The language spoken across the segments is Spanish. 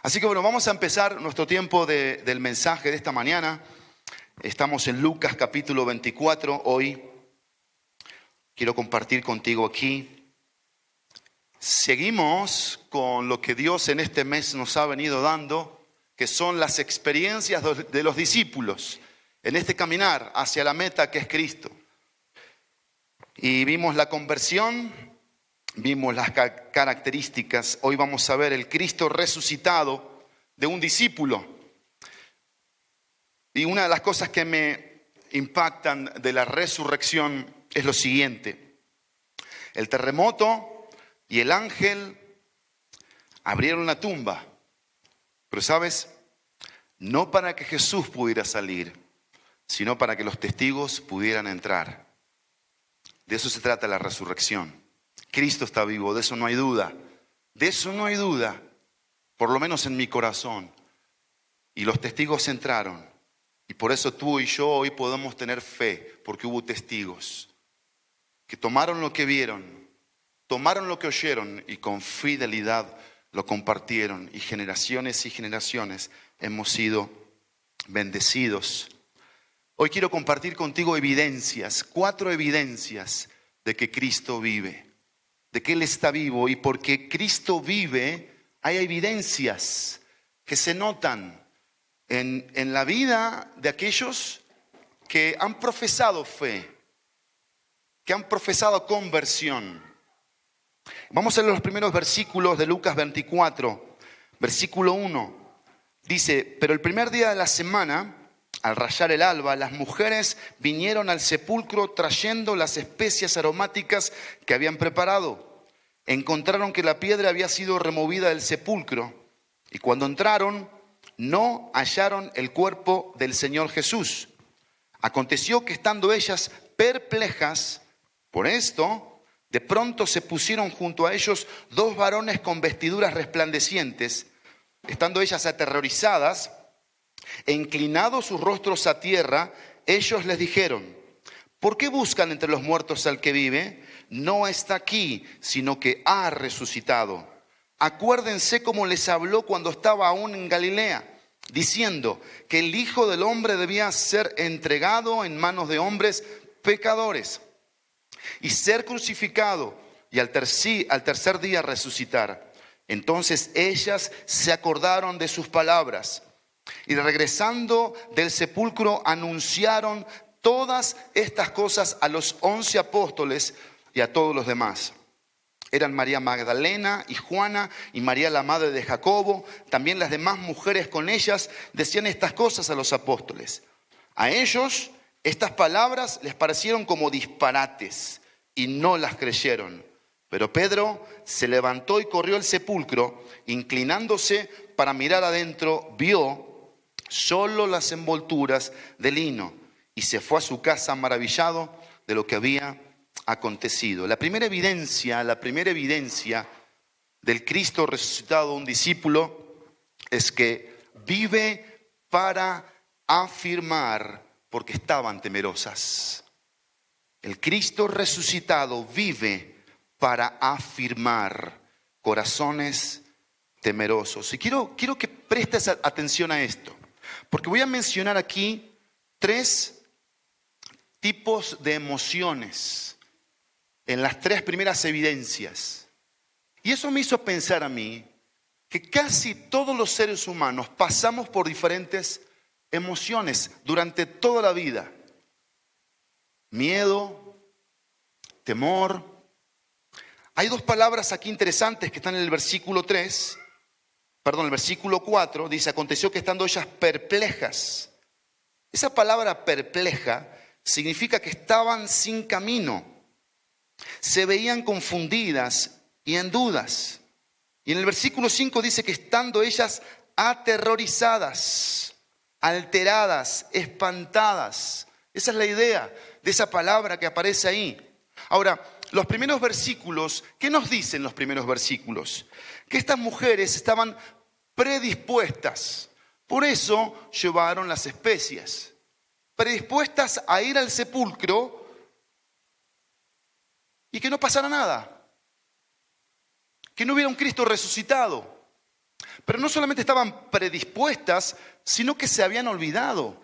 Así que bueno, vamos a empezar nuestro tiempo del mensaje de esta mañana. Estamos en Lucas capítulo 24 hoy. Quiero compartir contigo aquí. Seguimos con lo que Dios en este mes nos ha venido dando, que son las experiencias de los discípulos en este caminar hacia la meta que es Cristo. Y vimos la conversión, vimos las características. Hoy vamos a ver el Cristo resucitado de un discípulo. Y una de las cosas que me impactan de la resurrección es lo siguiente. El terremoto y el ángel abrieron la tumba. Pero ¿sabes? No para que Jesús pudiera salir, sino para que los testigos pudieran entrar. De eso se trata la resurrección. Cristo está vivo, de eso no hay duda. De eso no hay duda, por lo menos en mi corazón. Y los testigos entraron. Y por eso tú y yo hoy podemos tener fe, porque hubo testigos que tomaron lo que vieron, tomaron lo que oyeron y con fidelidad lo compartieron. Y generaciones hemos sido bendecidos. Hoy quiero compartir contigo evidencias, 4 evidencias de que Cristo vive, de que Él está vivo. Y porque Cristo vive, hay evidencias que se notan en la vida de aquellos que han profesado fe, que han profesado conversión. Vamos a leer los primeros versículos de Lucas 24, versículo 1. Dice: pero el primer día de la semana, al rayar el alba, las mujeres vinieron al sepulcro trayendo las especias aromáticas que habían preparado. Encontraron que la piedra había sido removida del sepulcro, y cuando entraron no hallaron el cuerpo del Señor Jesús. Aconteció que estando ellas perplejas por esto, de pronto se pusieron junto a ellos 2 varones con vestiduras resplandecientes. Estando ellas aterrorizadas e inclinados sus rostros a tierra, ellos les dijeron: ¿por qué buscan entre los muertos al que vive? No está aquí, sino que ha resucitado. Acuérdense cómo les habló cuando estaba aún en Galilea, diciendo que el Hijo del Hombre debía ser entregado en manos de hombres pecadores y ser crucificado y al tercer día resucitar. Entonces ellas se acordaron de sus palabras y regresando del sepulcro anunciaron todas estas cosas a los 11 apóstoles y a todos los demás. Eran María Magdalena y Juana y María la madre de Jacobo. También las demás mujeres con ellas decían estas cosas a los apóstoles. A ellos estas palabras les parecieron como disparates y no las creyeron. Pero Pedro se levantó y corrió al sepulcro, inclinándose para mirar adentro, vio solo las envolturas de lino y se fue a su casa maravillado de lo que había acontecido. La primera evidencia del Cristo resucitado, un discípulo, es que vive para afirmar, porque estaban temerosas. El Cristo resucitado vive para afirmar corazones temerosos. Y quiero que prestes atención a esto, porque voy a mencionar aquí 3 tipos de emociones en las 3 primeras evidencias. Y eso me hizo pensar a mí que casi todos los seres humanos pasamos por diferentes emociones durante toda la vida. Miedo, temor. Hay 2 palabras aquí interesantes que están en el versículo 4. Dice: aconteció que estando ellas perplejas. Esa palabra perpleja significa que estaban sin camino. Se veían confundidas y en dudas. Y en el versículo 5 dice que estando ellas aterrorizadas, alteradas, espantadas. Esa es la idea de esa palabra que aparece ahí. Ahora, los primeros versículos, ¿qué nos dicen los primeros versículos? Que estas mujeres estaban predispuestas. Por eso llevaron las especias. Predispuestas a ir al sepulcro y que no pasara nada. Que no hubiera un Cristo resucitado. Pero no solamente estaban predispuestas, sino que se habían olvidado.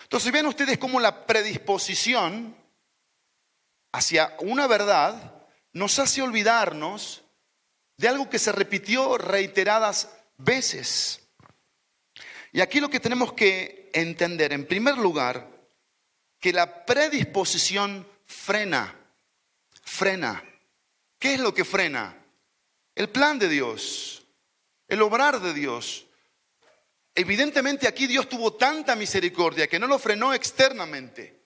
Entonces vean ustedes cómo la predisposición hacia una verdad nos hace olvidarnos de algo que se repitió reiteradas veces. Y aquí lo que tenemos que entender, en primer lugar, que la predisposición frena. ¿Qué es lo que frena? El plan de Dios, el obrar de Dios. Evidentemente aquí Dios tuvo tanta misericordia que no lo frenó externamente.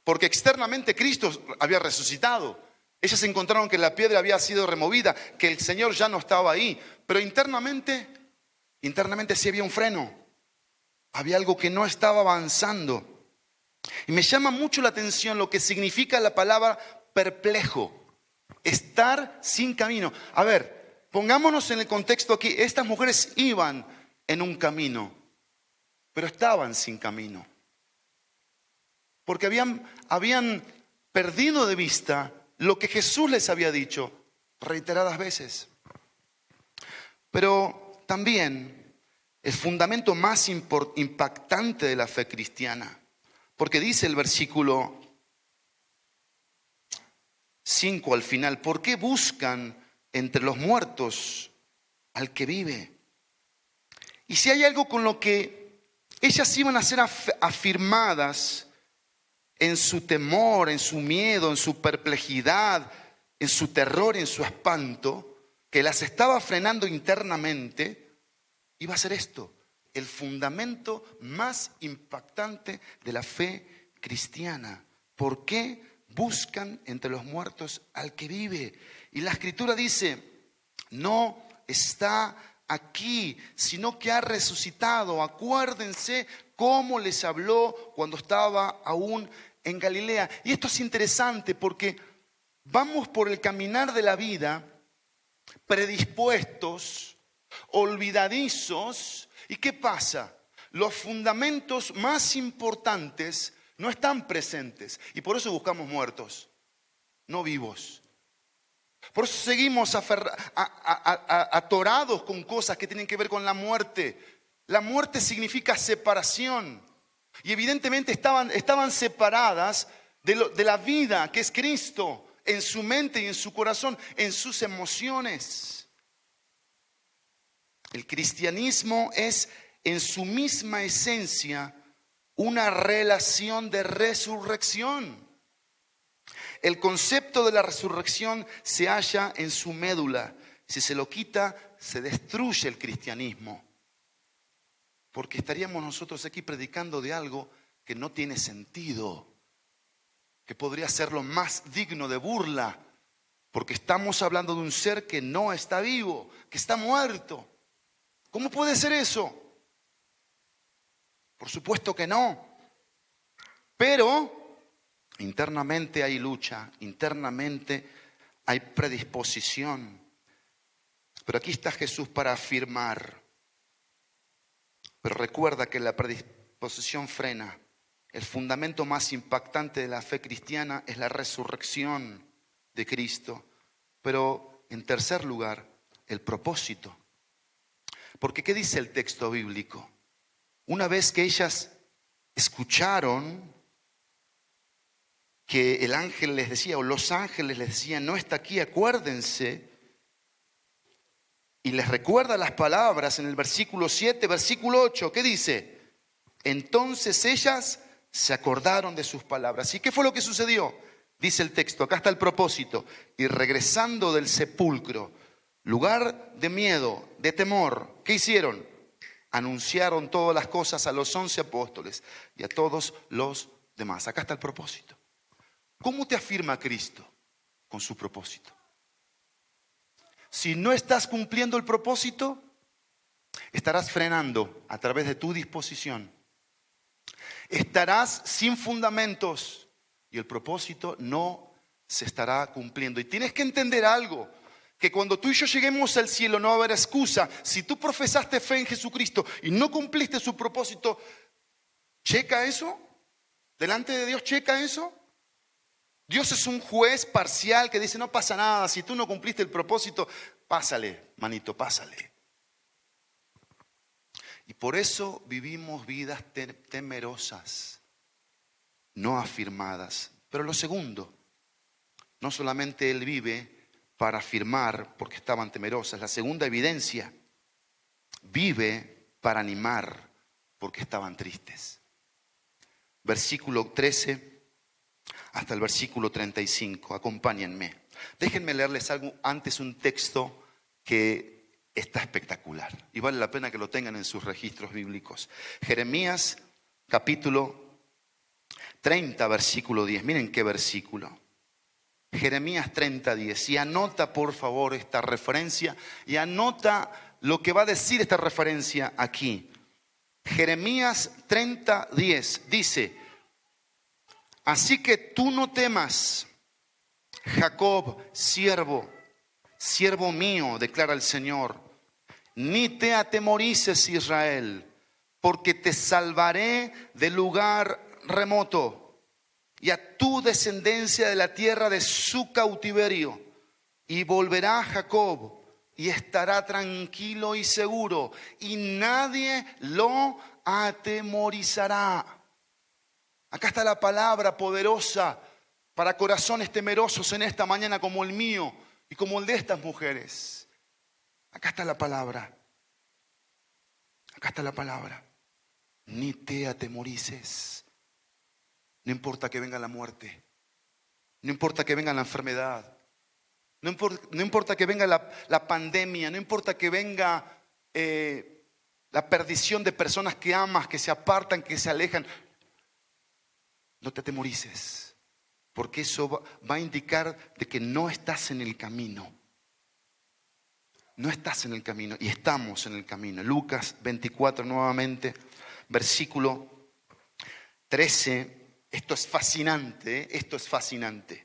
Porque externamente Cristo había resucitado. Ellas encontraron que la piedra había sido removida, que el Señor ya no estaba ahí. Pero internamente sí había un freno. Había algo que no estaba avanzando. Y me llama mucho la atención lo que significa la palabra perplejo. Estar sin camino. A ver, pongámonos en el contexto aquí. Estas mujeres iban en un camino, pero estaban sin camino. Porque habían perdido de vista lo que Jesús les había dicho reiteradas veces. Pero también el fundamento más impactante de la fe cristiana, porque dice el versículo 5 al final, ¿por qué buscan entre los muertos al que vive? Y si hay algo con lo que ellas iban a ser afirmadas en su temor, en su miedo, en su perplejidad, en su terror, en su espanto, que las estaba frenando internamente, iba a ser esto, el fundamento más impactante de la fe cristiana. ¿Por qué buscan entre los muertos al que vive? Y la Escritura dice, no está aquí, sino que ha resucitado. Acuérdense cómo les habló cuando estaba aún en Galilea. Y esto es interesante porque vamos por el caminar de la vida predispuestos, olvidadizos. ¿Y qué pasa? Los fundamentos más importantes no están presentes. Y por eso buscamos muertos, no vivos. Por eso seguimos atorados con cosas que tienen que ver con la muerte. La muerte significa separación. Y evidentemente estaban separadas de la vida que es Cristo en su mente y en su corazón, en sus emociones. El cristianismo es en su misma esencia una relación de resurrección. El concepto de la resurrección se halla en su médula. Si se lo quita, se destruye el cristianismo. Porque estaríamos nosotros aquí predicando de algo que no tiene sentido, que podría ser lo más digno de burla, porque estamos hablando de un ser que no está vivo, que está muerto. ¿Cómo puede ser eso? Por supuesto que no. Pero internamente hay lucha, internamente hay predisposición. Pero aquí está Jesús para afirmar. Pero recuerda que la predisposición frena. El fundamento más impactante de la fe cristiana es la resurrección de Cristo. Pero en tercer lugar, el propósito. Porque ¿qué dice el texto bíblico? Una vez que ellas escucharon que el ángel les decía, o los ángeles les decían, no está aquí, acuérdense. Y les recuerda las palabras en el versículo 7, versículo 8. ¿Qué dice? Entonces ellas se acordaron de sus palabras. ¿Y qué fue lo que sucedió? Dice el texto, acá está el propósito. Y regresando del sepulcro, lugar de miedo, de temor, ¿qué hicieron? Anunciaron todas las cosas a los 11 apóstoles y a todos los demás. Acá está el propósito. ¿Cómo te afirma Cristo? Con su propósito. Si no estás cumpliendo el propósito, estarás frenando a través de tu disposición. Estarás sin fundamentos y el propósito no se estará cumpliendo. Y tienes que entender algo, que cuando tú y yo lleguemos al cielo no va a haber excusa. Si tú profesaste fe en Jesucristo y no cumpliste su propósito, ¿checa eso? ¿Delante de Dios checa eso? Dios es un juez parcial que dice, no pasa nada, si tú no cumpliste el propósito, pásale, manito, pásale. Y por eso vivimos vidas temerosas, no afirmadas. Pero lo segundo, no solamente él vive para afirmar porque estaban temerosas. La segunda evidencia, vive para animar porque estaban tristes. Versículo 13 hasta el versículo 35. Acompáñenme. Déjenme leerles algo antes, un texto que está espectacular y vale la pena que lo tengan en sus registros bíblicos. Jeremías capítulo 30, versículo 10. Miren qué versículo. Jeremías 30, 10. Y anota por favor esta referencia y anota lo que va a decir esta referencia aquí. Jeremías 30, 10 dice: así que tú no temas, Jacob, siervo mío, declara el Señor, ni te atemorices, Israel, porque te salvaré del lugar remoto y a tu descendencia de la tierra de su cautiverio. Y volverá Jacob y estará tranquilo y seguro, y nadie lo atemorizará. Acá está la palabra poderosa para corazones temerosos en esta mañana como el mío y como el de estas mujeres. Acá está la palabra. Acá está la palabra. Ni te atemorices. No importa que venga la muerte. No importa que venga la enfermedad. No importa que venga la pandemia. No importa que venga la perdición de personas que amas, que se apartan, que se alejan. No te atemorices, porque eso va a indicar de que no estás en el camino. No estás en el camino y estamos en el camino. Lucas 24 nuevamente, versículo 13. Esto es fascinante, esto es fascinante.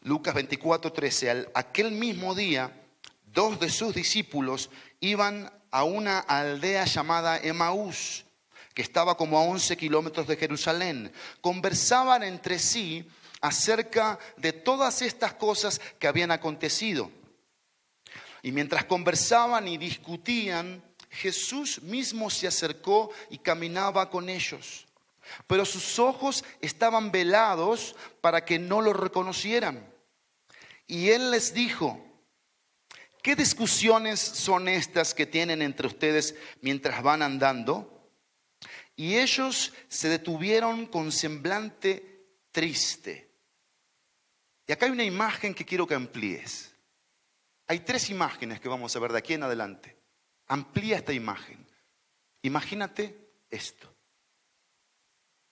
Lucas 24, 13. Aquel mismo día, 2 de sus discípulos iban a una aldea llamada Emaús, que estaba como a 11 kilómetros de Jerusalén. Conversaban entre sí acerca de todas estas cosas que habían acontecido. Y mientras conversaban y discutían, Jesús mismo se acercó y caminaba con ellos. Pero sus ojos estaban velados para que no lo reconocieran. Y él les dijo: ¿qué discusiones son estas que tienen entre ustedes mientras van andando? Y ellos se detuvieron con semblante triste. Y acá hay una imagen que quiero que amplíes. Hay 3 imágenes que vamos a ver de aquí en adelante. Amplía esta imagen. Imagínate esto.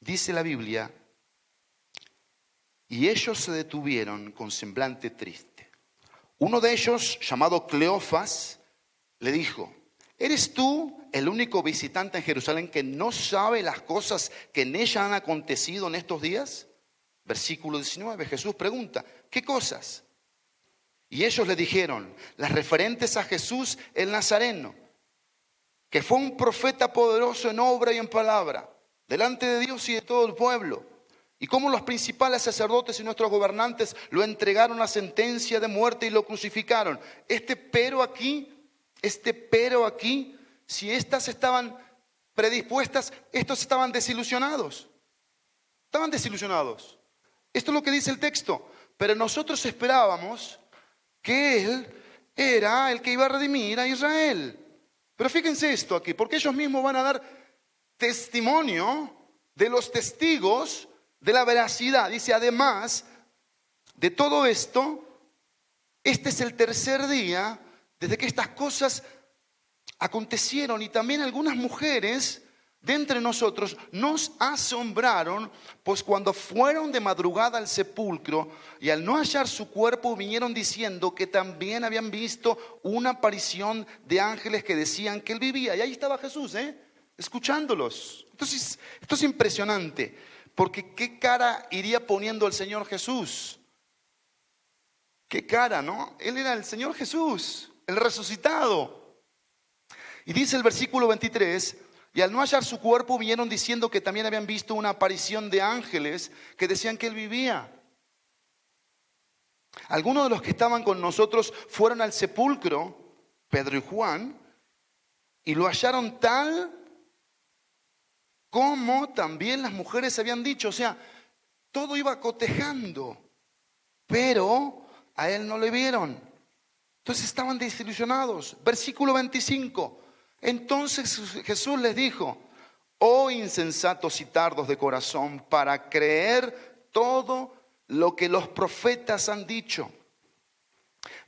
Dice la Biblia: y ellos se detuvieron con semblante triste. Uno de ellos, llamado Cleofas, le dijo: ¿eres tú el único visitante en Jerusalén que no sabe las cosas que en ella han acontecido en estos días? Versículo 19, Jesús pregunta: ¿qué cosas? Y ellos le dijeron: las referentes a Jesús el Nazareno, que fue un profeta poderoso en obra y en palabra, delante de Dios y de todo el pueblo. Y cómo los principales sacerdotes y nuestros gobernantes lo entregaron a sentencia de muerte y lo crucificaron. Este pero aquí, si estas estaban predispuestas, estos estaban desilusionados. Estaban desilusionados. Esto es lo que dice el texto. Pero nosotros esperábamos que Él era el que iba a redimir a Israel. Pero fíjense esto aquí, porque ellos mismos van a dar testimonio de los testigos de la veracidad. Dice: además de todo esto, este es el 3er día desde que estas cosas acontecieron, y también algunas mujeres de entre nosotros nos asombraron, pues cuando fueron de madrugada al sepulcro y al no hallar su cuerpo, vinieron diciendo que también habían visto una aparición de ángeles que decían que él vivía. Y ahí estaba Jesús, escuchándolos. Entonces, esto es impresionante, porque ¿qué cara iría poniendo el Señor Jesús? ¿Qué cara, no? Él era el Señor Jesús, el resucitado. Y dice el versículo 23: y al no hallar su cuerpo, vinieron diciendo que también habían visto una aparición de ángeles que decían que él vivía. Algunos de los que estaban con nosotros fueron al sepulcro, Pedro y Juan, Y lo hallaron tal como también las mujeres habían dicho. O sea, todo iba cotejando, pero a él no le vieron. Entonces estaban desilusionados. Versículo 25. Entonces Jesús les dijo: oh insensatos y tardos de corazón, para creer todo lo que los profetas han dicho.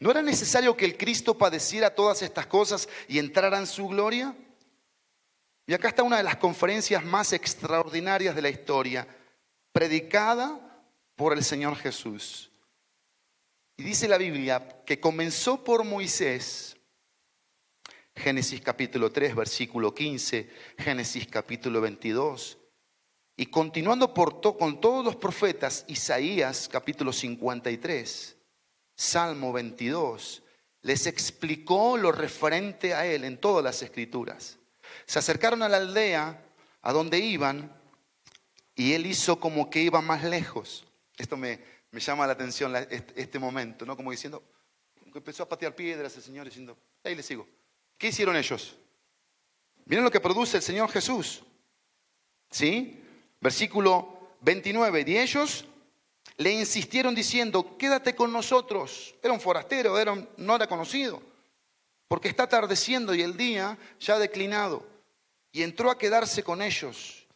¿No era necesario que el Cristo padeciera todas estas cosas y entrara en su gloria? Y acá está una de las conferencias más extraordinarias de la historia, predicada por el Señor Jesús. Y dice la Biblia que comenzó por Moisés, Génesis capítulo 3, versículo 15, Génesis capítulo 22, y continuando con todos los profetas, Isaías capítulo 53, Salmo 22, les explicó lo referente a él en todas las escrituras. Se acercaron a la aldea a donde iban y él hizo como que iba más lejos. Esto me llama la atención este momento, ¿no? Como diciendo, empezó a patear piedras el Señor diciendo, ahí le sigo. ¿Qué hicieron ellos? Miren lo que produce el Señor Jesús. ¿Sí? Versículo 29. Y ellos le insistieron diciendo, quédate con nosotros. Era un forastero, no era conocido. Porque está atardeciendo y el día ya ha declinado. Y entró a quedarse con ellos.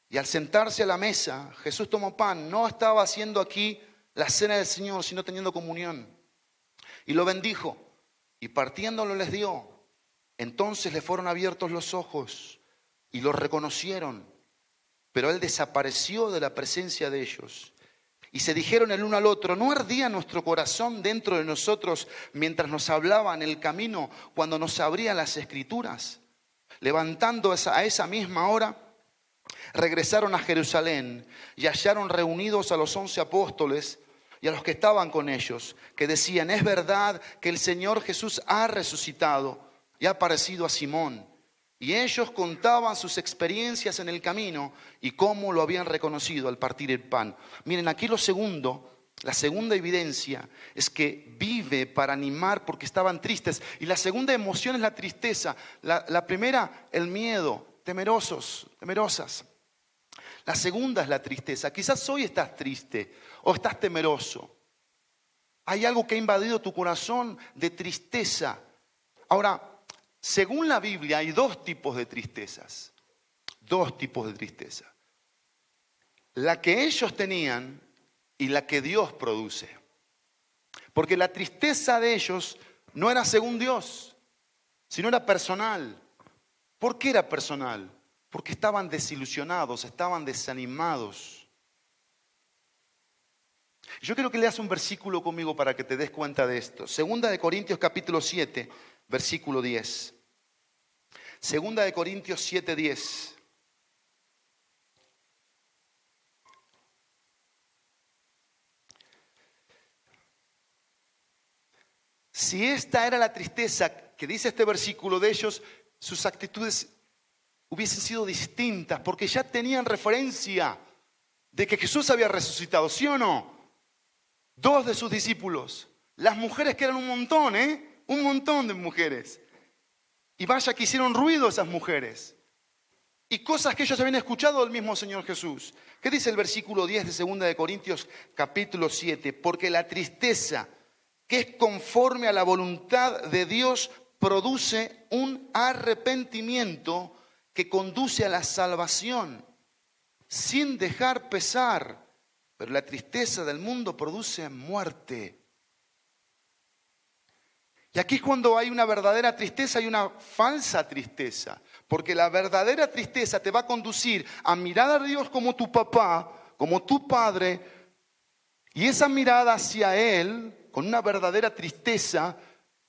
Y al sentarse a la mesa, Jesús tomó pan. No estaba haciendo aquí la cena del Señor, sino teniendo comunión. Y lo bendijo. Y partiéndolo les dio. Entonces le fueron abiertos los ojos y lo reconocieron. Pero él desapareció de la presencia de ellos. Y se dijeron el uno al otro, ¿no ardía nuestro corazón dentro de nosotros mientras nos hablaba en el camino, cuando nos abría las escrituras? Levantando a esa misma hora, regresaron a Jerusalén y hallaron reunidos a los 11 apóstoles y a los que estaban con ellos, que decían, es verdad que el Señor Jesús ha resucitado y ha aparecido a Simón. Y ellos contaban sus experiencias en el camino y cómo lo habían reconocido al partir el pan. Miren, aquí la segunda evidencia es que vive para animar porque estaban tristes. Y la segunda emoción es la tristeza. La primera, el miedo, temerosas. La segunda es la tristeza. Quizás hoy estás triste o estás temeroso. Hay algo que ha invadido tu corazón de tristeza. Ahora, según la Biblia hay dos tipos de tristezas. Dos tipos de tristeza. La que ellos tenían y la que Dios produce. Porque la tristeza de ellos no era según Dios, sino era personal. ¿Por qué era personal? Porque estaban desilusionados, estaban desanimados. Yo quiero que leas un versículo conmigo para que te des cuenta de esto. Segunda de Corintios capítulo 7, versículo 10. Segunda de Corintios 7, 10. Si esta era la tristeza que dice este versículo de ellos, sus actitudes hubiesen sido distintas porque ya tenían referencia de que Jesús había resucitado, ¿sí o no? Dos de sus discípulos, las mujeres que eran un montón, un montón de mujeres. Y vaya que hicieron ruido esas mujeres. Y cosas que ellos habían escuchado del mismo Señor Jesús. ¿Qué dice el versículo 10 de 2 de Corintios capítulo 7? Porque la tristeza que es conforme a la voluntad de Dios produce un arrepentimiento que conduce a la salvación sin dejar pesar. Pero la tristeza del mundo produce muerte. Y aquí es cuando hay una verdadera tristeza y una falsa tristeza. Porque la verdadera tristeza te va a conducir a mirar a Dios como tu papá, como tu padre. Y esa mirada hacia Él, con una verdadera tristeza,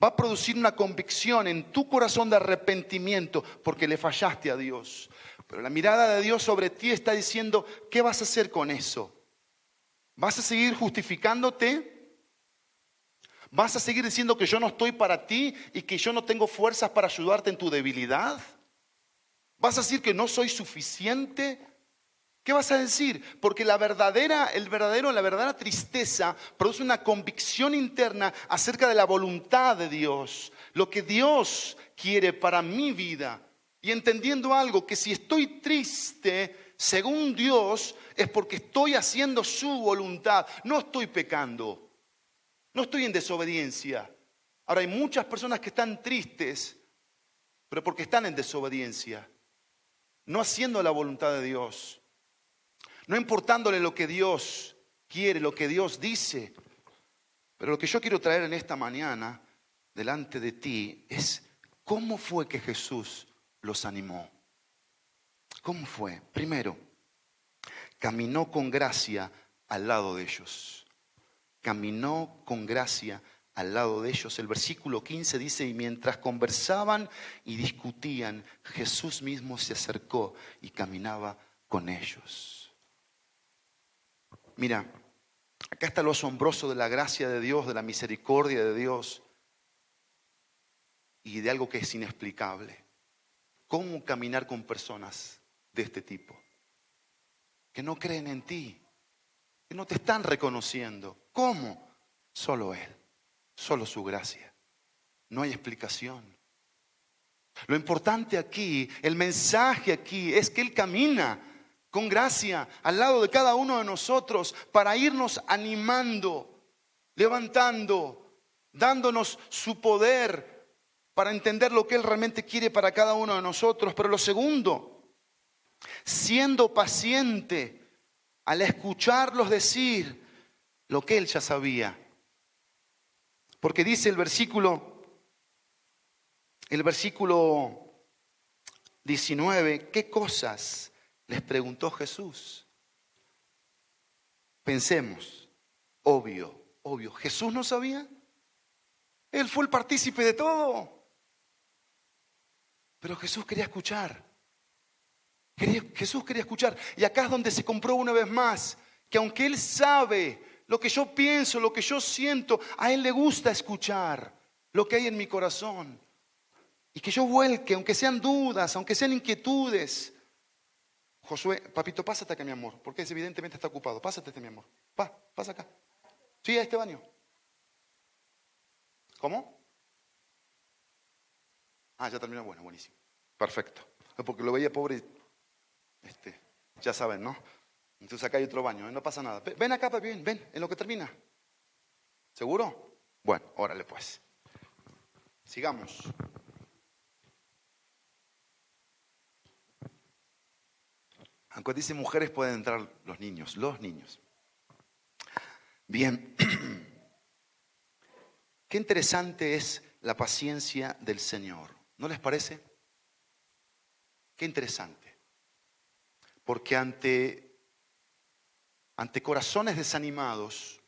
va a producir una convicción en tu corazón de arrepentimiento porque le fallaste a Dios. Pero la mirada de Dios sobre ti está diciendo, ¿qué vas a hacer con eso? ¿Vas a seguir justificándote? ¿Vas a seguir diciendo que yo no estoy para ti y que yo no tengo fuerzas para ayudarte en tu debilidad? ¿Vas a decir que no soy suficiente? ¿Qué vas a decir? Porque la verdadera tristeza produce una convicción interna acerca de la voluntad de Dios, lo que Dios quiere para mi vida. Y entendiendo algo, que si estoy triste, según Dios, es porque estoy haciendo su voluntad. No estoy pecando, no estoy en desobediencia. Ahora hay muchas personas que están tristes, pero porque están en desobediencia, no haciendo la voluntad de Dios. No importándole lo que Dios quiere, lo que Dios dice. Pero lo que yo quiero traer en esta mañana delante de ti es cómo fue que Jesús los animó. ¿Cómo fue? Primero, caminó con gracia al lado de ellos. Caminó con gracia al lado de ellos. El versículo 15 dice: y mientras conversaban y discutían, Jesús mismo se acercó y caminaba con ellos. Mira, acá está lo asombroso de la gracia de Dios, de la misericordia de Dios y de algo que es inexplicable. ¿Cómo caminar con personas de este tipo? Que no creen en ti, que no te están reconociendo. ¿Cómo? Solo Él, solo su gracia. No hay explicación. Lo importante aquí, el mensaje aquí es que Él camina con gracia al lado de cada uno de nosotros para irnos animando, levantando, dándonos su poder para entender lo que Él realmente quiere para cada uno de nosotros. Pero lo segundo, siendo paciente al escucharlos decir lo que Él ya sabía. Porque dice el versículo 19, ¿qué cosas les preguntó Jesús? Pensemos, obvio. ¿Jesús no sabía? Él fue el partícipe de todo. Pero Jesús quería escuchar. Jesús quería escuchar. Y acá es donde se comprueba una vez más que aunque Él sabe lo que yo pienso, lo que yo siento, a Él le gusta escuchar lo que hay en mi corazón. Y que yo vuelque, aunque sean dudas, aunque sean inquietudes. Josué, papito, pásate acá, mi amor, porque evidentemente está ocupado. Pásate, mi amor. Pasa acá. Sí, a este baño. ¿Cómo? Ya terminó. Bueno, buenísimo. Perfecto. Porque lo veía pobre. Ya saben, ¿no? Entonces acá hay otro baño, no pasa nada. Ven acá, papi, ven, en lo que termina. ¿Seguro? Bueno, órale pues. Sigamos. Aunque dice mujeres, pueden entrar los niños. Bien. Qué interesante es la paciencia del Señor. ¿No les parece? Qué interesante. Porque ante corazones desanimados,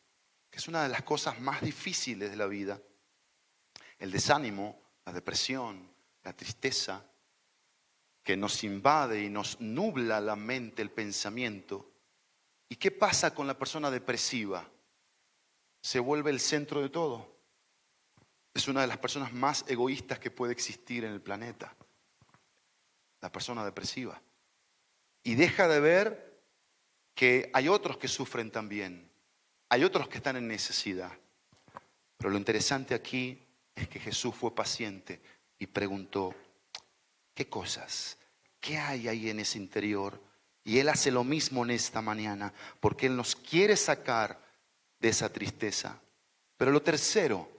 que es una de las cosas más difíciles de la vida, el desánimo, la depresión, la tristeza, que nos invade y nos nubla la mente, el pensamiento. ¿Y qué pasa con la persona depresiva? Se vuelve el centro de todo. Es una de las personas más egoístas que puede existir en el planeta. La persona depresiva. Y deja de ver que hay otros que sufren también. Hay otros que están en necesidad. Pero lo interesante aquí es que Jesús fue paciente y preguntó: ¿qué cosas? ¿Qué hay ahí en ese interior? Y Él hace lo mismo en esta mañana, porque Él nos quiere sacar de esa tristeza. Pero lo tercero,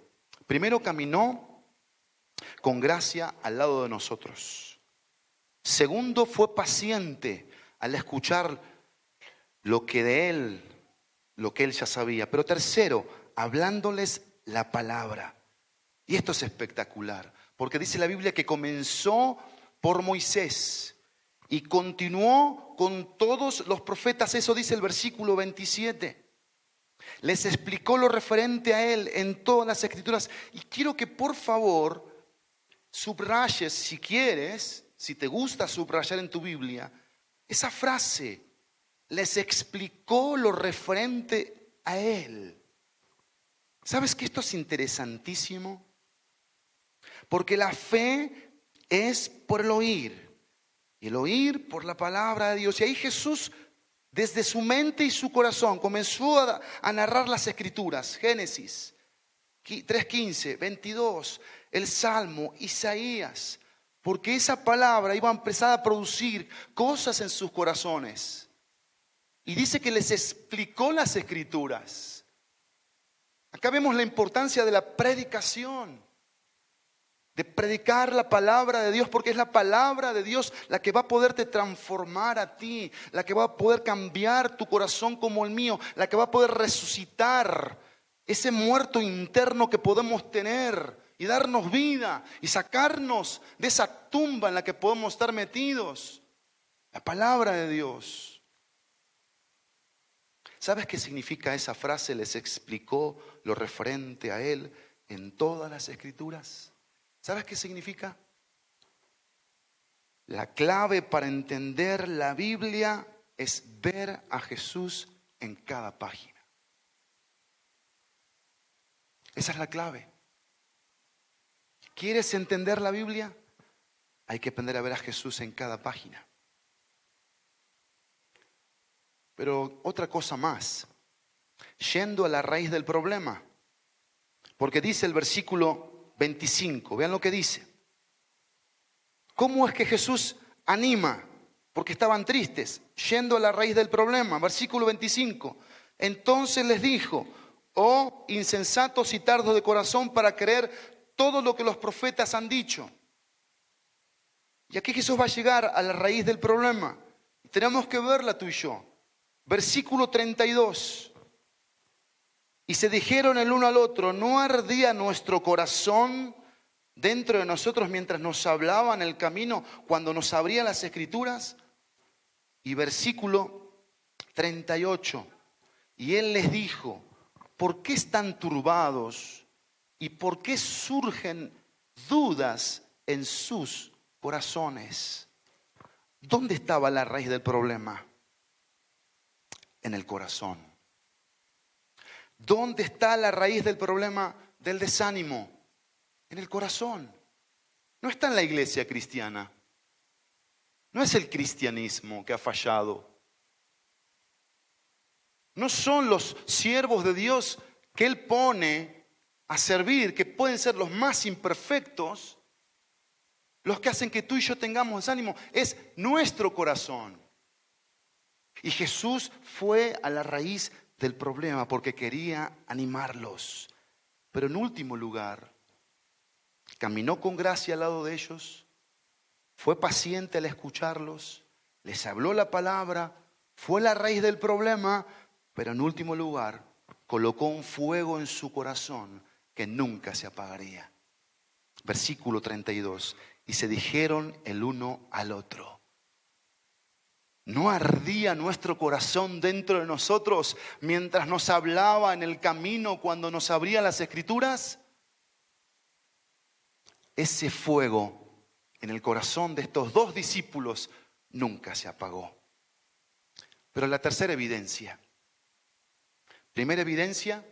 primero caminó con gracia al lado de nosotros. Segundo, fue paciente al escuchar lo que Él ya sabía. Pero tercero, hablándoles la palabra. Y esto es espectacular, porque dice la Biblia que comenzó por Moisés y continuó con todos los profetas. Eso dice el versículo 27. Les explicó lo referente a Él en todas las escrituras. Y quiero que por favor subrayes, si quieres, si te gusta subrayar en tu Biblia, esa frase: les explicó lo referente a Él. ¿Sabes que esto es interesantísimo? Porque la fe es por el oír, y el oír por la palabra de Dios. Y ahí Jesús Desde su mente y su corazón comenzó a narrar las Escrituras. Génesis 3:15, 22, el Salmo, Isaías. Porque esa palabra iba a empezar a producir cosas en sus corazones. Y dice que les explicó las Escrituras. Acá vemos la importancia de la predicación. De predicar la palabra de Dios, porque es la palabra de Dios la que va a poderte transformar a ti, la que va a poder cambiar tu corazón como el mío, la que va a poder resucitar ese muerto interno que podemos tener y darnos vida y sacarnos de esa tumba en la que podemos estar metidos. La palabra de Dios. ¿Sabes qué significa esa frase? Les explicó lo referente a Él en todas las Escrituras. ¿Sabes qué significa? La clave para entender la Biblia es ver a Jesús en cada página. Esa es la clave. ¿Quieres entender la Biblia? Hay que aprender a ver a Jesús en cada página. Pero otra cosa más, yendo a la raíz del problema, porque dice el versículo 25, vean lo que dice. ¿Cómo es que Jesús anima? Porque estaban tristes, yendo a la raíz del problema. Versículo 25. Entonces les dijo: oh insensatos y tardos de corazón para creer todo lo que los profetas han dicho. Y aquí Jesús va a llegar a la raíz del problema. Tenemos que verla tú y yo. Versículo 32. Y se dijeron el uno al otro: ¿no ardía nuestro corazón dentro de nosotros mientras nos hablaba en el camino, cuando nos abría las Escrituras? Y versículo 38. Y él les dijo: ¿por qué están turbados? ¿Y por qué surgen dudas en sus corazones? ¿Dónde estaba la raíz del problema? En el corazón. ¿Dónde está la raíz del problema del desánimo? En el corazón. No está en la iglesia cristiana. No es el cristianismo que ha fallado. No son los siervos de Dios que Él pone a servir, que pueden ser los más imperfectos, los que hacen que tú y yo tengamos desánimo. Es nuestro corazón. Y Jesús fue a la raíz del problema porque quería animarlos. Pero en último lugar, caminó con gracia al lado de ellos, fue paciente al escucharlos, les habló la palabra, fue la raíz del problema, pero en último lugar, colocó un fuego en su corazón que nunca se apagaría. Versículo 32. Y se dijeron el uno al otro: ¿no ardía nuestro corazón dentro de nosotros mientras nos hablaba en el camino cuando nos abría las Escrituras? Ese fuego en el corazón de estos dos discípulos nunca se apagó. Pero la tercera evidencia. Primera evidencia,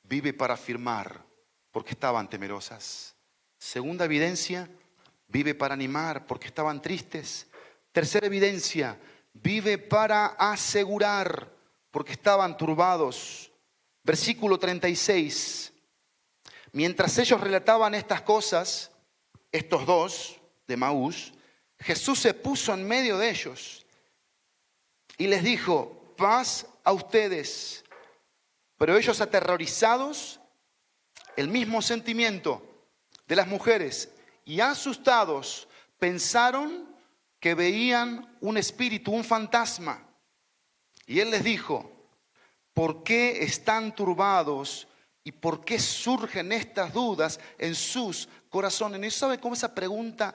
vive para afirmar porque estaban temerosas. Segunda evidencia, vive para animar porque estaban tristes. Tercera evidencia, vive para asegurar porque estaban turbados. Versículo 36. Mientras ellos relataban estas cosas, estos dos de Emaús, Jesús se puso en medio de ellos y les dijo: paz a ustedes. Pero ellos, aterrorizados, el mismo sentimiento de las mujeres, y asustados, pensaron que veían un espíritu, un fantasma. Y él les dijo: ¿por qué están turbados y por qué surgen estas dudas en sus corazones? ¿Y sabe cómo esa pregunta,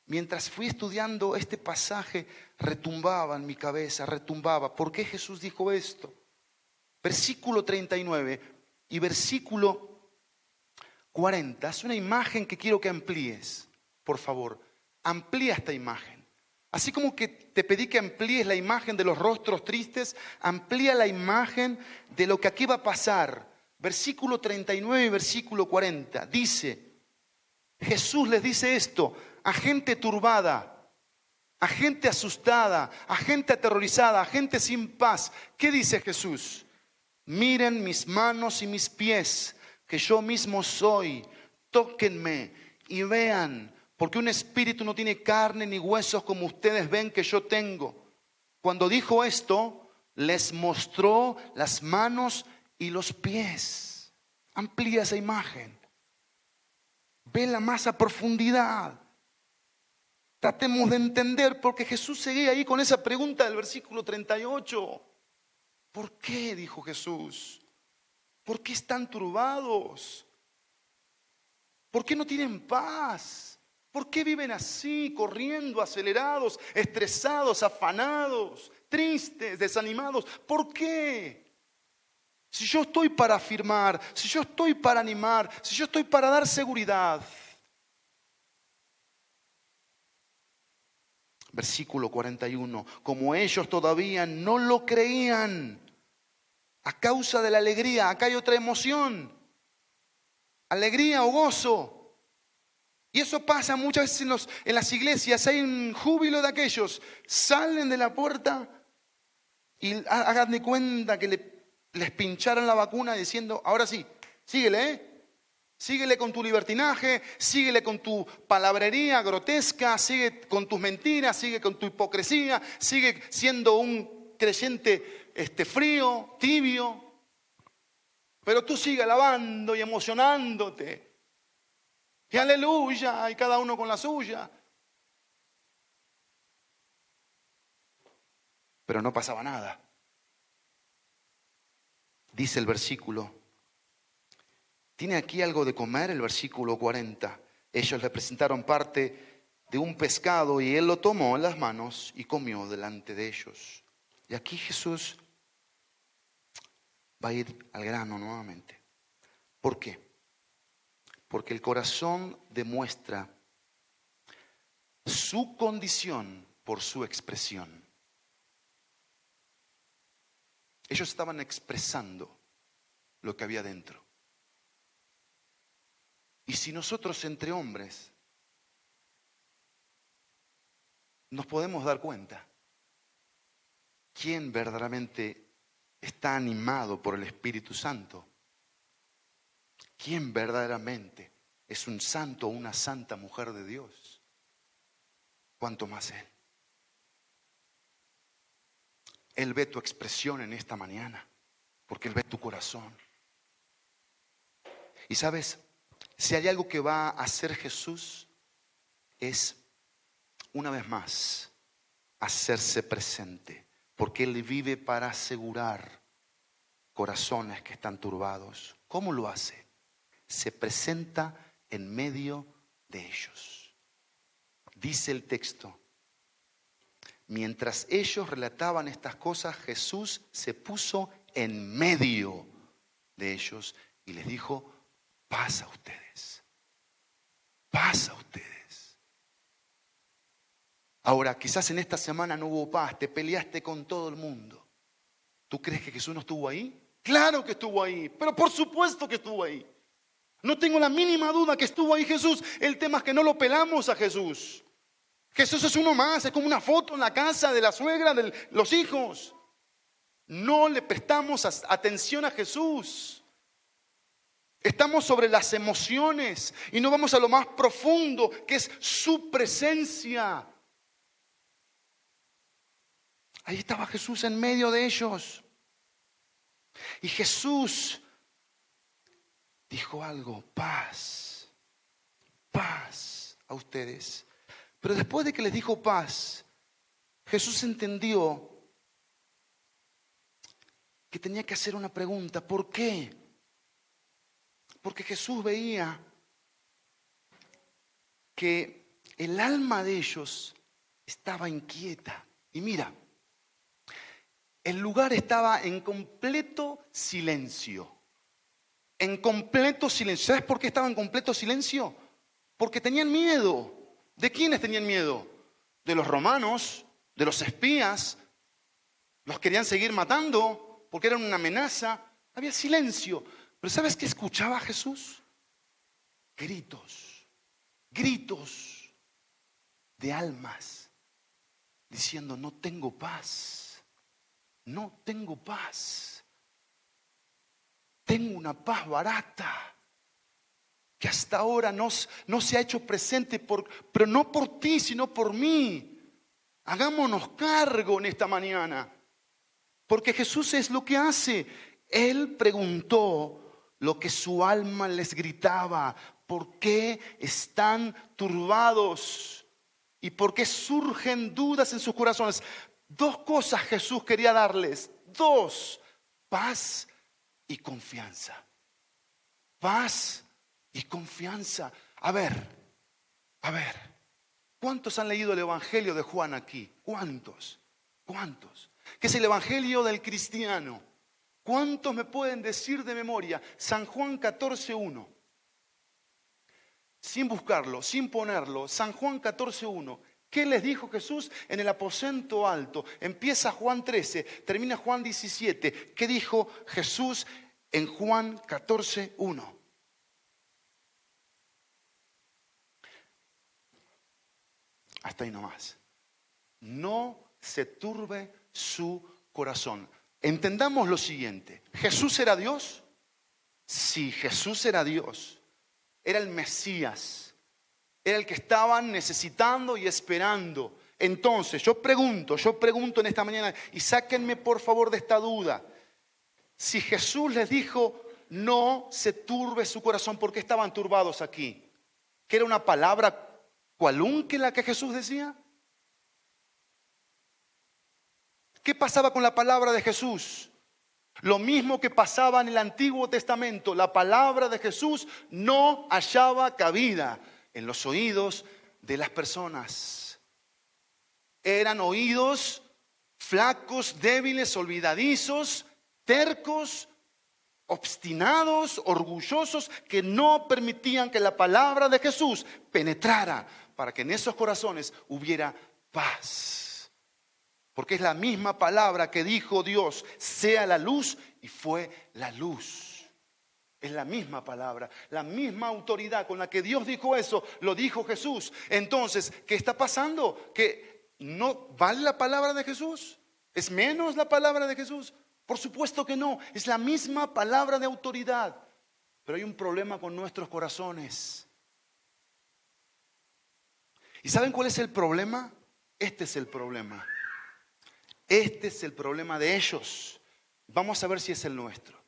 mientras fui estudiando este pasaje, retumbaba en mi cabeza, retumbaba? ¿Por qué Jesús dijo esto? Versículo 39 y versículo 40. Es una imagen que quiero que amplíes, por favor. Amplía esta imagen. Así como que te pedí que amplíes la imagen de los rostros tristes, amplía la imagen de lo que aquí va a pasar. Versículo 39 y versículo 40. Dice, Jesús les dice esto a gente turbada. a gente asustada, a gente aterrorizada, a gente sin paz. ¿Qué dice Jesús? Miren mis manos y mis pies, que yo mismo soy. Tóquenme y vean, porque un espíritu no tiene carne ni huesos como ustedes ven que yo tengo. Cuando dijo esto, les mostró las manos y los pies. Amplía esa imagen. Vela más a profundidad. Tratemos de entender, porque Jesús seguía ahí con esa pregunta del versículo 38. ¿Por qué? Dijo Jesús. ¿Por qué están turbados? ¿Por qué no tienen paz? ¿Por qué viven así, corriendo, acelerados, estresados, afanados, tristes, desanimados? ¿Por qué? Si yo estoy para afirmar, si yo estoy para animar, si yo estoy para dar seguridad. Versículo 41. Como ellos todavía no lo creían, a causa de la alegría, acá hay otra emoción, alegría o gozo. Y eso pasa muchas veces en las iglesias, hay un júbilo de aquellos, salen de la puerta y hagan de cuenta que les pincharon la vacuna diciendo, ahora sí, síguele, síguele con tu libertinaje, síguele con tu palabrería grotesca, sigue con tus mentiras, sigue con tu hipocresía, sigue siendo un creyente frío, tibio. Pero tú sigue alabando y emocionándote. Y aleluya, y cada uno con la suya. Pero no pasaba nada. Dice el versículo. ¿Tiene aquí algo de comer? El versículo 40. Ellos le presentaron parte de un pescado y él lo tomó en las manos y comió delante de ellos. Y aquí Jesús va a ir al grano nuevamente. ¿Por qué? Porque el corazón demuestra su condición por su expresión. Ellos estaban expresando lo que había dentro. Y si nosotros entre hombres nos podemos dar cuenta quién verdaderamente está animado por el Espíritu Santo, quién verdaderamente es un santo o una santa mujer de Dios, cuánto más Él. Él ve tu expresión en esta mañana, porque Él ve tu corazón. Y sabes, si hay algo que va a hacer Jesús, es una vez más hacerse presente, porque Él vive para asegurar corazones que están turbados. ¿Cómo lo hace? Se presenta en medio de ellos. Dice el texto, mientras ellos relataban estas cosas, Jesús se puso en medio de ellos y les dijo, paz a ustedes, paz a ustedes. Ahora, quizás en esta semana no hubo paz, te peleaste con todo el mundo. ¿Tú crees que Jesús no estuvo ahí? Claro que estuvo ahí, pero por supuesto que estuvo ahí. No tengo la mínima duda que estuvo ahí Jesús. El tema es que no lo pelamos a Jesús. Jesús es uno más, es como una foto en la casa de la suegra, de los hijos. No le prestamos atención a Jesús. Estamos sobre las emociones y no vamos a lo más profundo, que es su presencia. Ahí estaba Jesús en medio de ellos. Y Jesús dijo algo, paz, paz a ustedes. Pero después de que les dijo paz, Jesús entendió que tenía que hacer una pregunta. ¿Por qué? Porque Jesús veía que el alma de ellos estaba inquieta. Y mira, el lugar estaba en completo silencio. En completo silencio. ¿Sabes por qué estaba en completo silencio? Porque tenían miedo. ¿De quiénes tenían miedo? De los romanos, de los espías. Los querían seguir matando porque eran una amenaza. Había silencio. Pero ¿sabes qué escuchaba Jesús? Gritos. Gritos de almas diciendo, no tengo paz, no tengo paz. Tengo una paz barata que hasta ahora no se ha hecho presente, pero no por ti, sino por mí. Hagámonos cargo en esta mañana, porque Jesús es lo que hace. Él preguntó lo que su alma les gritaba: ¿por qué están turbados? ¿Y por qué surgen dudas en sus corazones? Dos cosas Jesús quería darles, dos: paz y confianza. Paz y confianza. A ver, ¿cuántos han leído el Evangelio de Juan aquí? ¿Cuántos? ¿Qué es el Evangelio del cristiano? ¿Cuántos me pueden decir de memoria? San Juan 14:1. Sin buscarlo, sin ponerlo, San Juan 14:1. ¿Qué les dijo Jesús en el aposento alto? Empieza Juan 13, termina Juan 17. ¿Qué dijo Jesús en Juan 14:1? Hasta ahí nomás. No se turbe su corazón. Entendamos lo siguiente. ¿Jesús era Dios? Sí, Jesús era Dios. Era el Mesías. Era el que estaban necesitando y esperando. Entonces, yo pregunto en esta mañana, y sáquenme por favor de esta duda. Si Jesús les dijo, no se turbe su corazón, ¿por qué estaban turbados aquí? ¿Que era una palabra cualunque la que Jesús decía? ¿Qué pasaba con la palabra de Jesús? Lo mismo que pasaba en el Antiguo Testamento. La palabra de Jesús no hallaba cabida en los oídos de las personas. Eran oídos flacos, débiles, olvidadizos, tercos, obstinados, orgullosos, que no permitían que la palabra de Jesús penetrara para que en esos corazones hubiera paz. Porque es la misma palabra que dijo Dios, sea la luz, y fue la luz. Es la misma palabra, la misma autoridad con la que Dios dijo eso, lo dijo Jesús. Entonces, ¿qué está pasando? ¿Que no vale la palabra de Jesús? ¿Es menos la palabra de Jesús? Por supuesto que no, es la misma palabra de autoridad. Pero hay un problema con nuestros corazones. ¿Y saben cuál es el problema? Este es el problema. Este es el problema de ellos. Vamos a ver si es el nuestro.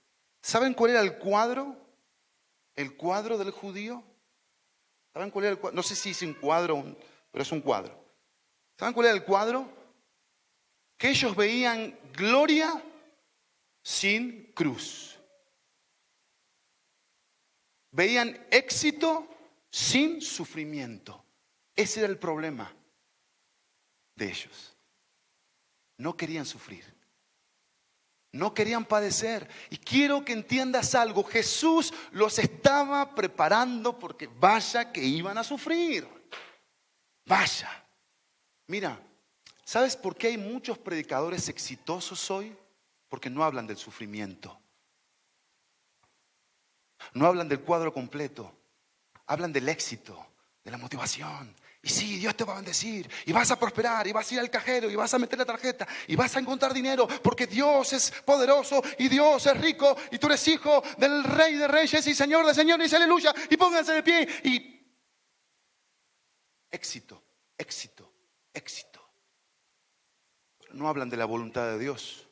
¿Saben cuál era el cuadro? El cuadro del judío. ¿Saben cuál era el cuadro? No sé si es un cuadro, pero es un cuadro. ¿Saben cuál era el cuadro? Que ellos veían gloria sin cruz. Veían éxito sin sufrimiento. Ese era el problema de ellos. No querían sufrir. No querían padecer. Y quiero que entiendas algo. Jesús los estaba preparando porque vaya que iban a sufrir. Vaya. Mira, ¿sabes por qué hay muchos predicadores exitosos hoy? Porque no hablan del sufrimiento. No hablan del cuadro completo. Hablan del éxito, de la motivación. Y sí, Dios te va a bendecir, y vas a prosperar, y vas a ir al cajero, y vas a meter la tarjeta, y vas a encontrar dinero, porque Dios es poderoso, y Dios es rico, y tú eres hijo del Rey de Reyes, y Señor de Señores, y aleluya, y pónganse de pie, y éxito. Pero no hablan de la voluntad de Dios,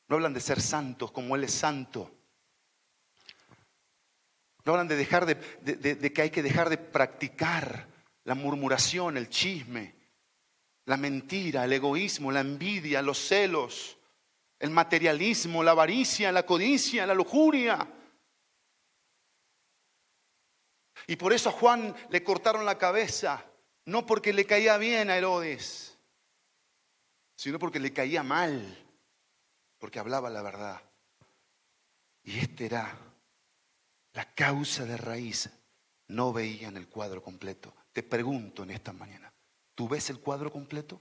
no hablan de ser santos como Él es santo. No hablan de que hay que dejar de practicar la murmuración, el chisme, la mentira, el egoísmo, la envidia, los celos, el materialismo, la avaricia, la codicia, la lujuria. Y por eso a Juan le cortaron la cabeza, no porque le caía bien a Herodes, sino porque le caía mal, porque hablaba la verdad. Y era la causa de raíz. No veían el cuadro completo. Te pregunto en esta mañana, ¿tú ves el cuadro completo?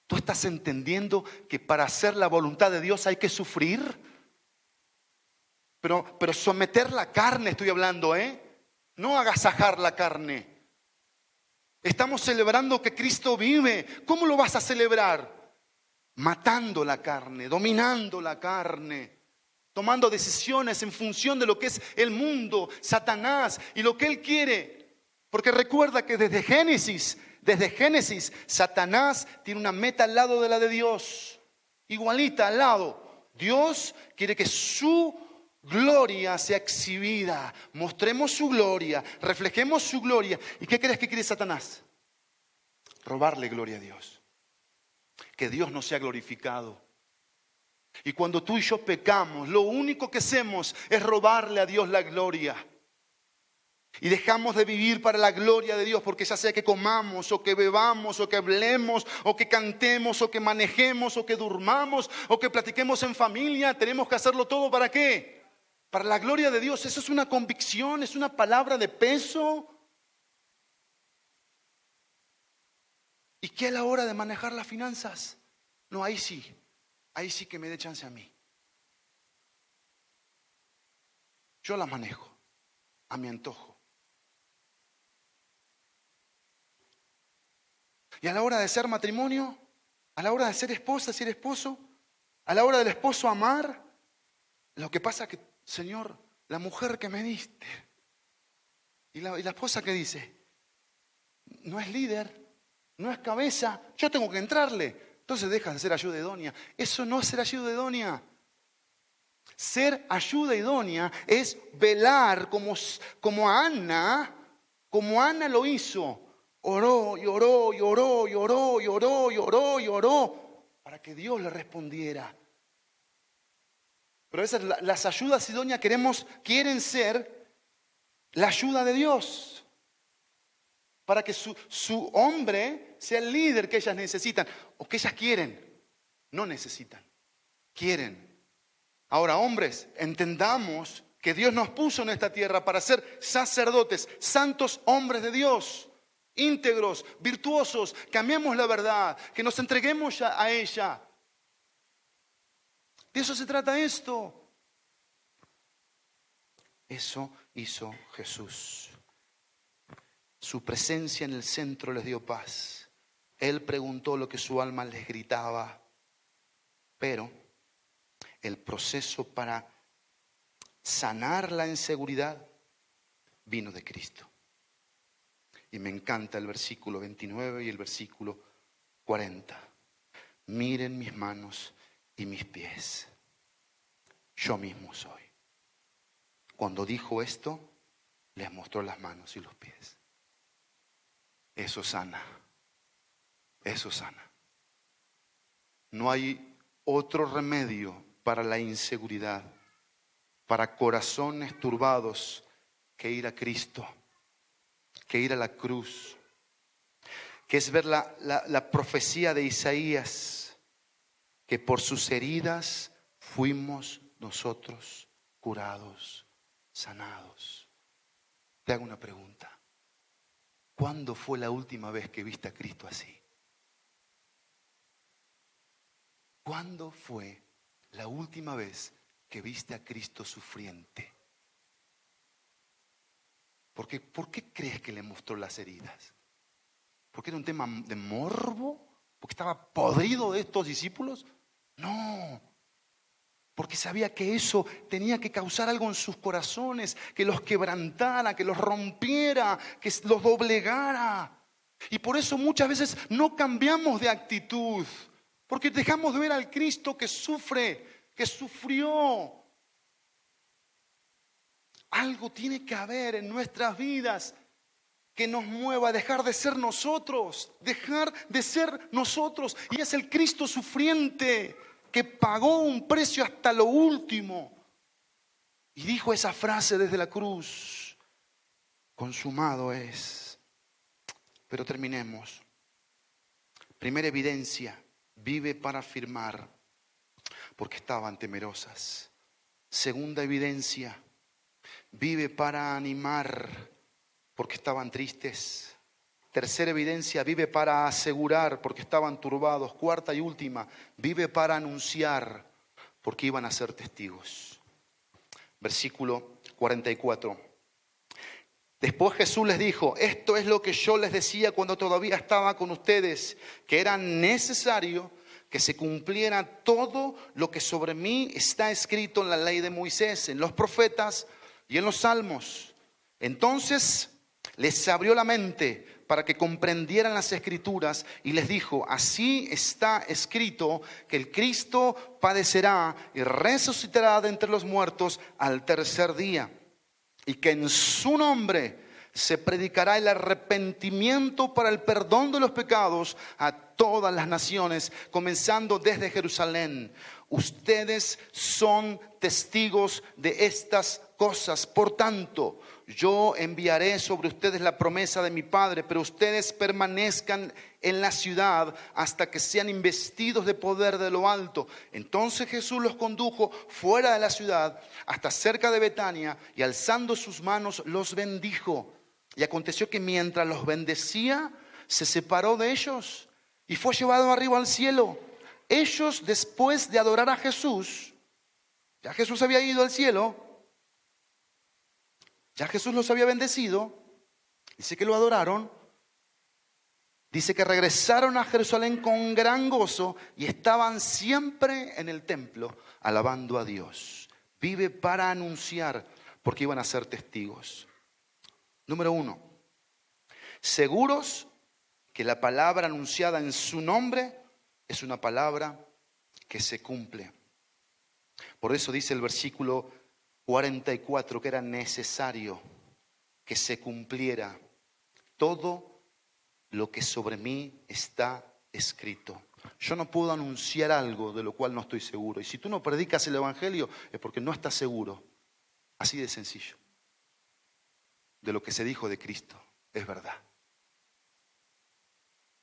¿Tú estás entendiendo que para hacer la voluntad de Dios hay que sufrir? Pero someter la carne estoy hablando, no agasajar la carne. Estamos celebrando que Cristo vive. ¿Cómo lo vas a celebrar? Matando la carne, dominando la carne, tomando decisiones en función de lo que es el mundo, Satanás y lo que él quiere. Porque recuerda que desde Génesis, Satanás tiene una meta al lado de la de Dios. Igualita al lado. Dios quiere que su gloria sea exhibida. Mostremos su gloria, reflejemos su gloria. ¿Y qué crees que quiere Satanás? Robarle gloria a Dios. Que Dios no sea glorificado. Y cuando tú y yo pecamos, lo único que hacemos es robarle a Dios la gloria. Y dejamos de vivir para la gloria de Dios, porque ya sea que comamos, o que bebamos, o que hablemos, o que cantemos, o que manejemos, o que durmamos, o que platiquemos en familia, tenemos que hacerlo todo ¿para qué? Para la gloria de Dios. Eso es una convicción, es una palabra de peso. ¿Y qué a la hora de manejar las finanzas? No, ahí sí que me dé chance a mí. Yo las manejo a mi antojo. Y a la hora de ser matrimonio, a la hora de ser esposa, ser esposo, a la hora del esposo amar, lo que pasa es que, Señor, la mujer que me diste, y la esposa que dice, no es líder, no es cabeza, yo tengo que entrarle. Entonces dejas de ser ayuda idónea. Eso no es ser ayuda idónea. Ser ayuda idónea es velar como Ana lo hizo. Oró y oró y oró y oró y oró y oró y oró para que Dios le respondiera. Pero a veces las ayudas idóneas quieren ser la ayuda de Dios. Para que su hombre sea el líder que ellas necesitan. O que ellas quieren. No necesitan. Quieren. Ahora, hombres, entendamos que Dios nos puso en esta tierra para ser sacerdotes, santos hombres de Dios. Íntegros, virtuosos, que amemos la verdad, que nos entreguemos a ella. De eso se trata esto. Eso hizo Jesús. Su presencia en el centro les dio paz. Él preguntó lo que su alma les gritaba. Pero el proceso para sanar la inseguridad vino de Cristo. Y me encanta el versículo 29 y el versículo 40. Miren mis manos y mis pies. Yo mismo soy. Cuando dijo esto, les mostró las manos y los pies. Eso sana. Eso sana. No hay otro remedio para la inseguridad, para corazones turbados, que ir a Cristo, que ir a la cruz, que es ver la profecía de Isaías, que por sus heridas fuimos nosotros curados, sanados. Te hago una pregunta. ¿Cuándo fue la última vez que viste a Cristo así? ¿Cuándo fue la última vez que viste a Cristo sufriente? ¿Por qué crees que le mostró las heridas? ¿Porque era un tema de morbo? ¿Porque estaba podrido de estos discípulos? No. Porque sabía que eso tenía que causar algo en sus corazones, que los quebrantara, que los rompiera, que los doblegara. Y por eso muchas veces no cambiamos de actitud, porque dejamos de ver al Cristo que sufre, que sufrió. Algo tiene que haber en nuestras vidas que nos mueva a dejar de ser nosotros, Y es el Cristo sufriente que pagó un precio hasta lo último. Y dijo esa frase desde la cruz: consumado es. Pero terminemos. Primera evidencia: vive para afirmar, porque estaban temerosas. Segunda evidencia: vive para animar, porque estaban tristes. Tercera evidencia: vive para asegurar, porque estaban turbados. Cuarta y última: vive para anunciar, porque iban a ser testigos. Versículo 44. Después Jesús les dijo, esto es lo que yo les decía cuando todavía estaba con ustedes, que era necesario que se cumpliera todo lo que sobre mí está escrito en la ley de Moisés, en los profetas y en los salmos. Entonces les abrió la mente para que comprendieran las Escrituras y les dijo, así está escrito que el Cristo padecerá y resucitará de entre los muertos al tercer día, y que en su nombre se predicará el arrepentimiento para el perdón de los pecados a todas las naciones, comenzando desde Jerusalén. Ustedes son testigos de estas cosas. Por tanto, yo enviaré sobre ustedes la promesa de mi Padre, pero ustedes permanezcan en la ciudad hasta que sean investidos de poder de lo alto. Entonces Jesús los condujo fuera de la ciudad hasta cerca de Betania y alzando sus manos los bendijo. Y aconteció que mientras los bendecía, se separó de ellos y fue llevado arriba al cielo. Ellos, después de adorar a Jesús, ya Jesús había ido al cielo, ya Jesús los había bendecido, dice que lo adoraron, dice que regresaron a Jerusalén con gran gozo y estaban siempre en el templo alabando a Dios. Vive para anunciar, porque iban a ser testigos. Número 1, seguros que la palabra anunciada en su nombre es una palabra que se cumple. Por eso dice el versículo 44 que era necesario que se cumpliera todo lo que sobre mí está escrito. Yo no puedo anunciar algo de lo cual no estoy seguro. Y si tú no predicas el evangelio es porque no estás seguro. Así de sencillo. De lo que se dijo de Cristo es verdad.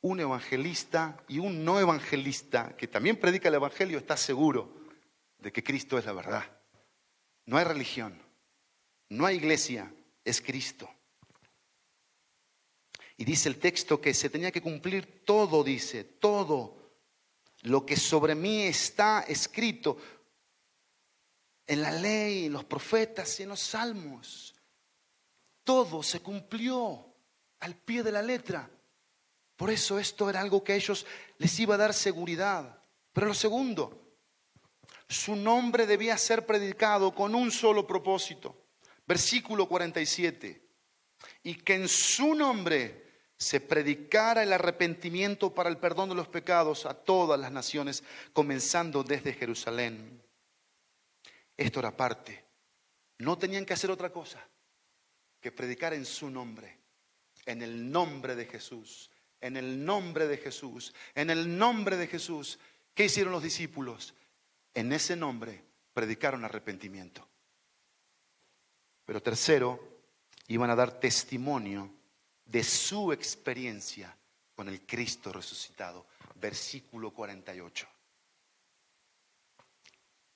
Un evangelista y un no evangelista que también predica el evangelio está seguro de que Cristo es la verdad. No hay religión, no hay iglesia, es Cristo. Y dice el texto que se tenía que cumplir todo, dice, todo lo que sobre mí está escrito en la ley, en los profetas y en los salmos. Todo se cumplió al pie de la letra. Por eso esto era algo que a ellos les iba a dar seguridad. Pero lo segundo, su nombre debía ser predicado con un solo propósito. Versículo 47. Y que en su nombre se predicara el arrepentimiento para el perdón de los pecados a todas las naciones, comenzando desde Jerusalén. Esto era parte. No tenían que hacer otra cosa que predicar en su nombre, en el nombre de Jesús, en el nombre de Jesús, en el nombre de Jesús. ¿Qué hicieron los discípulos? En ese nombre predicaron arrepentimiento. Pero tercero, iban a dar testimonio de su experiencia con el Cristo resucitado. Versículo 48.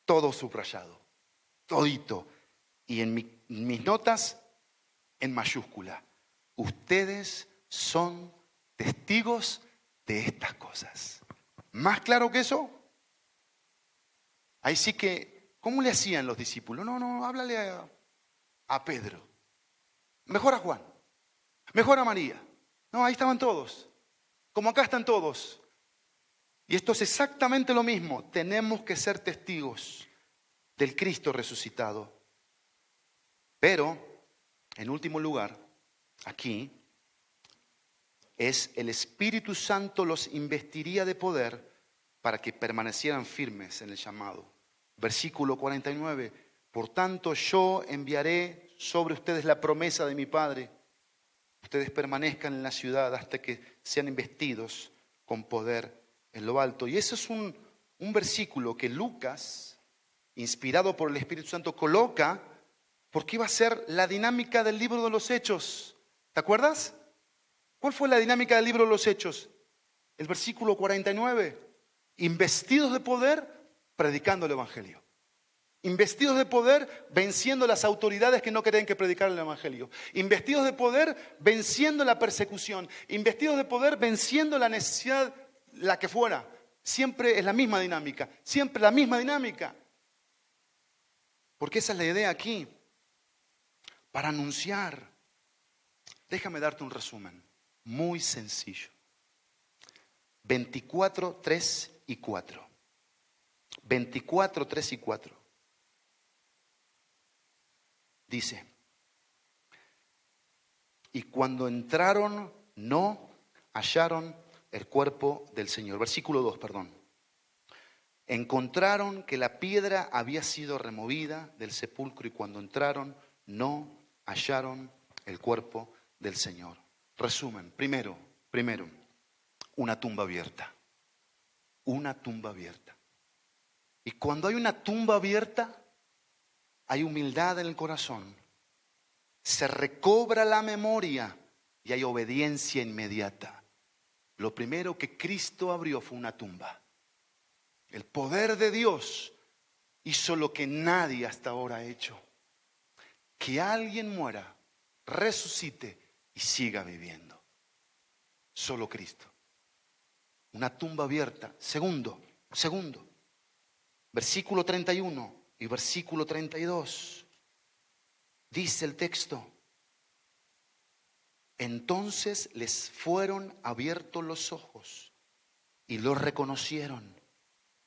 Todo subrayado, todito. Y en mis notas, en mayúscula. Ustedes son testigos de estas cosas. ¿Más claro que eso? Ahí sí que, ¿cómo le hacían los discípulos? No, háblale a Pedro. Mejor a Juan. Mejor a María. No, ahí estaban todos. Como acá están todos. Y esto es exactamente lo mismo. Tenemos que ser testigos del Cristo resucitado. Pero, en último lugar, aquí, es el Espíritu Santo los investiría de poder para que permanecieran firmes en el llamado. Versículo 49. Por tanto, yo enviaré sobre ustedes la promesa de mi Padre. Ustedes permanezcan en la ciudad hasta que sean investidos con poder en lo alto. Y ese es un versículo que Lucas, inspirado por el Espíritu Santo, coloca porque iba a ser la dinámica del libro de los Hechos. ¿Te acuerdas? ¿Cuál fue la dinámica del libro de los Hechos? El versículo 49. Investidos de poder, predicando el evangelio. Investidos de poder, venciendo las autoridades que no querían que predicara el evangelio. Investidos de poder, venciendo la persecución. Investidos de poder, venciendo la necesidad, la que fuera. Siempre es la misma dinámica. Siempre la misma dinámica. Porque esa es la idea aquí. Para anunciar. Déjame darte un resumen muy sencillo. 24, 3 y 4. 24, 3 y 4. Dice: y cuando entraron, no hallaron el cuerpo del Señor. Versículo 2, perdón. Encontraron que la piedra había sido removida del sepulcro y cuando entraron, no hallaron el cuerpo del Señor. Resumen, primero, una tumba abierta. Una tumba abierta. Y cuando hay una tumba abierta, hay humildad en el corazón. Se recobra la memoria y hay obediencia inmediata. Lo primero que Cristo abrió fue una tumba. El poder de Dios hizo lo que nadie hasta ahora ha hecho. Que alguien muera, resucite y siga viviendo. Solo Cristo. Una tumba abierta. Segundo, versículo 31 y versículo 32. Dice el texto: entonces les fueron abiertos los ojos y lo reconocieron.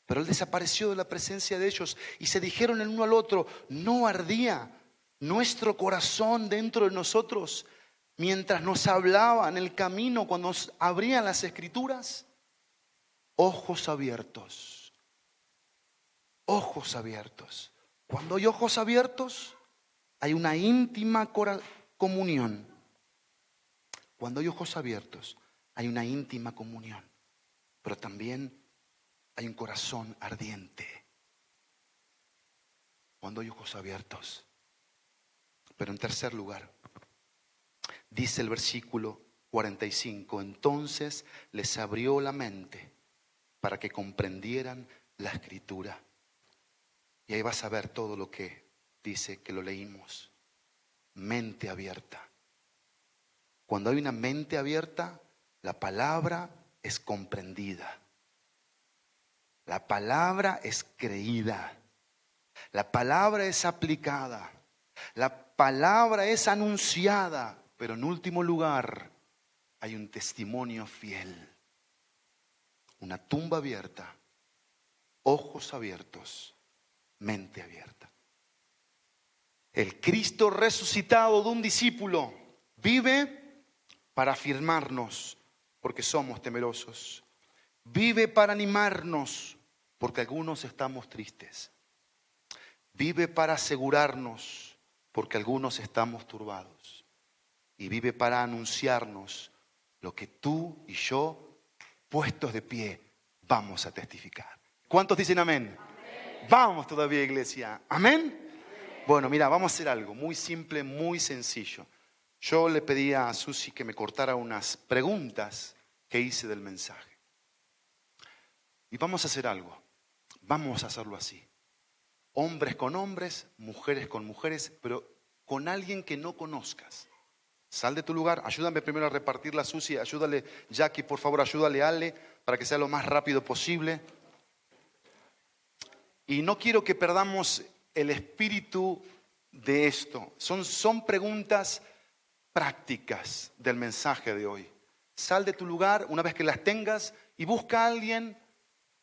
Pero él desapareció de la presencia de ellos y se dijeron el uno al otro: ¿no ardía nuestro corazón dentro de nosotros mientras nos hablaba en el camino cuando nos abrían las escrituras? Ojos abiertos. Ojos abiertos. Cuando hay ojos abiertos, hay una íntima comunión. Cuando hay ojos abiertos, hay una íntima comunión. Pero también hay un corazón ardiente. Cuando hay ojos abiertos. Pero en tercer lugar, dice el versículo 45, entonces les abrió la mente para que comprendieran la escritura. Y ahí vas a ver todo lo que dice, que lo leímos. Mente abierta. Cuando hay una mente abierta, la palabra es comprendida. La palabra es creída. La palabra es aplicada. La palabra es anunciada. Pero en último lugar, hay un testimonio fiel. Una tumba abierta. Ojos abiertos. Mente abierta. El Cristo resucitado de un discípulo vive para afirmarnos porque somos temerosos. Vive para animarnos porque algunos estamos tristes. Vive para asegurarnos porque algunos estamos turbados. Y vive para anunciarnos lo que tú y yo, puestos de pie, vamos a testificar. ¿Cuántos dicen amén? Amén. Vamos todavía, iglesia. ¿Amén? Bueno, mira, vamos a hacer algo muy simple, muy sencillo. Yo le pedí a Susi que me cortara unas preguntas que hice del mensaje. Y vamos a hacer algo. Vamos a hacerlo así. Hombres con hombres, mujeres con mujeres, pero con alguien que no conozcas. Sal de tu lugar, ayúdame primero a repartir la Susi, ayúdale Jackie, por favor, ayúdale a Ale para que sea lo más rápido posible. Y no quiero que perdamos el espíritu de esto. Son preguntas prácticas del mensaje de hoy. Sal de tu lugar una vez que las tengas y busca a alguien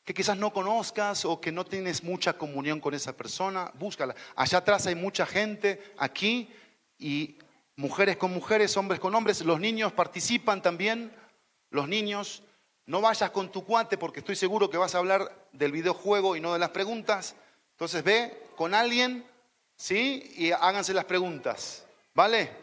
que quizás no conozcas o que no tienes mucha comunión con esa persona. Búscala. Allá atrás hay mucha gente, aquí, y mujeres con mujeres, hombres con hombres. Los niños participan también. Los niños, no vayas con tu cuate porque estoy seguro que vas a hablar del videojuego y no de las preguntas. Entonces ve con alguien, ¿sí? Y háganse las preguntas, ¿vale?